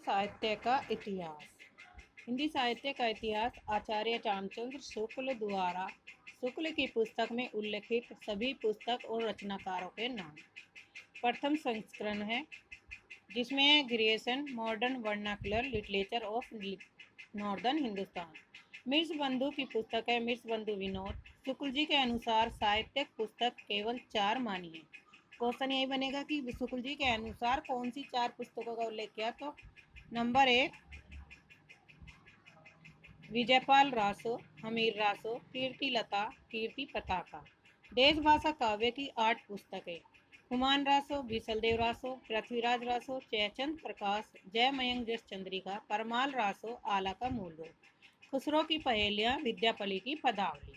साहित्य का इतिहास। हिंदी साहित्य का इतिहास आचार्य रामचंद्र शुक्ल द्वारा शुक्ल की पुस्तक में उल्लिखित सभी पुस्तक और रचनाकारों के नाम। प्रथम संस्करण है जिसमें Grierson modern vernacular literature of northern Hindustan. मिर्ज बंधु की पुस्तक है मिर्ज बंधु विनोद। शुक्ल जी के अनुसार साहित्यिक पुस्तक केवल 4 मानी है। क्वेश्चन यही बनेगा कि शुक्ल जी के अनुसार कौन सी 4 पुस्तकों का उल्लेख किया। तो नंबर 1 विजयपाल रासो, हमीर रासो, कीर्ति लता, कीर्ति पताका। देशभाषा काव्य की 8 पुस्तकें। हुमान रासो, बीसलदेव रासो, पृथ्वीराज रासो, जयचंद प्रकाश, जय मयंक जस चंद्रिका, परमाल रासो, आला का मूल रूप, खुसरो की पहेलियाँ, विद्यापति की पदावली।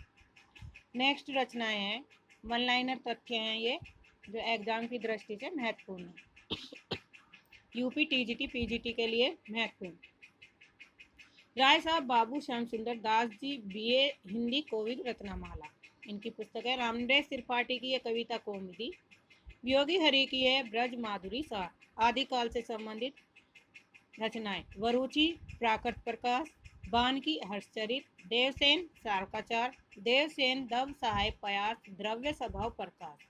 नेक्स्ट रचनाएं हैं, वन लाइनर तथ्य हैं ये जो एग्जाम की दृष्टि से महत्वपूर्ण है, यूपी टीजीटी पीजीटी के लिए महत्वपूर्ण। राय साहब बाबू श्याम सुंदर दास जी बीए हिंदी कोविद रत्नमाला, इनकी पुस्तक है। रामदेव त्रिपाठी की है कविता कौमुदी। वियोगी हरि की है ब्रज माधुरी सार। आदिकाल से संबंधित रचनाएं, वरुचि प्राकृत प्रकाश, बान की हर्षचरित, देवसेन सारकाचार, देवसेन दव सहाय प्रयास, द्रव्य स्वभाव प्रकाश।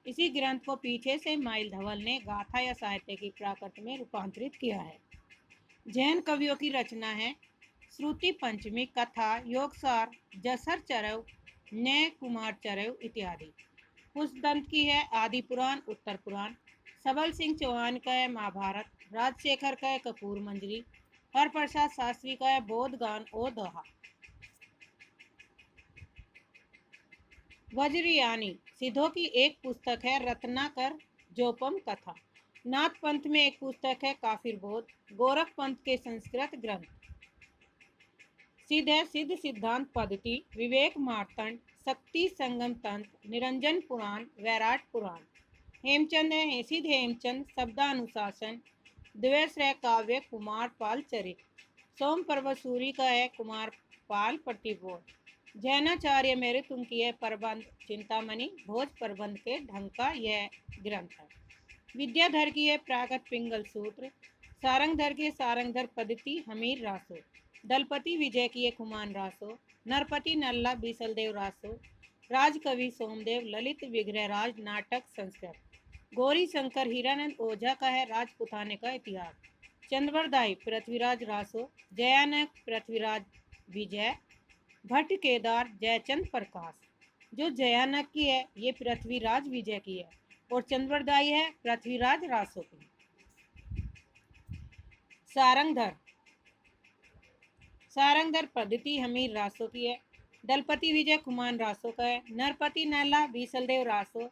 इसी ग्रंथ को पीछे से माइल धवल ने गाथा या साहित्य की प्राकृत में रूपांतरित किया है। जैन कवियों की रचना है श्रुति पंचमी, कथा, योगसार, जसर चरव, न्याय कुमार चरव इत्यादि। पुष्पदंत की है आदि पुराण उत्तर पुराण। सबल सिंह चौहान का है महाभारत। राजशेखर का है कपूर मंजरी। हरप्रसाद शास्त्री का है बोधगान और दोहा। वज्रयानी सिद्धों की एक पुस्तक है रत्नाकर जोपम कथा। नाथ पंथ में एक पुस्तक है काफिर बोध। गोरख पंथ के संस्कृत ग्रंथ सिद्ध है सिद्ध सिद्धांत पद्धति, विवेक मार्तंड, शक्ति संगम तंत्र, निरंजन पुराण, वैराट पुराण। हेमचंद है सिद्ध हेमचंद शब्दानुशासन, द्वैश्रय काव्य, कुमार पाल चरित। सोम पर्वत सूरी का है कुमार पाल प्रतिबोध। जैनाचार्य मेरे तुम की है प्रबंध चिंतामणि, भोज प्रबंध के ढंग का यह ग्रंथ है। विद्याधर की है प्रागत पिंगल सूत्र। सारंगधर की सारंगधर पद्धति, हमीर रासो। दलपति विजय की है कुमान रासो। नरपति नल्ला बीसलदेव रासो। राजकवि सोमदेव, ललित विग्रहराज नाटक संस्कृत। गौरी शंकर हीरानंद ओझा का है राजपुताने का इतिहास। चंद्रवरदाई पृथ्वीराज रासो। जयानक पृथ्वीराज विजय। भट्ट केदार जयचंद प्रकाश। जो जयानक की है ये पृथ्वीराज विजय की है और चंद्रवरदाई है पृथ्वीराज रासो की। सारंगधर सारंगधर पद्धति हमीर रासो की है। दलपति विजय कुमान रासो का है। नरपति नल्ला बीसलदेव रासो।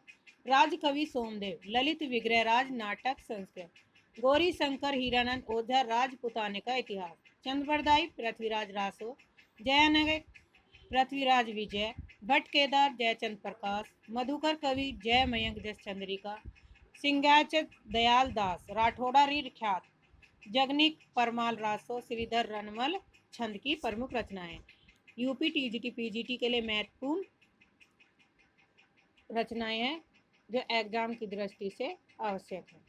राजकवि सोमदेव, ललित विग्रहराज नाटक संस्कृत। गौरी शंकर हीरानंद ओझा राजपुताने का इतिहास। चंद्रवरदाई पृथ्वीराज रासो। जयानक पृथ्वीराज विजय। भट्ट केदार जयचंद प्रकाश। मधुकर कवि जय मयंक जस चंद्रिका। सिंगाचद दयाल दास राठौड़ा रीढ़ ख्यात। जगनिक परमाल रासो। श्रीधर रनमल छंद की प्रमुख रचनाएं। यूपी टीजीटी पीजीटी के लिए महत्वपूर्ण रचनाएं हैं जो एग्जाम की दृष्टि से आवश्यक है।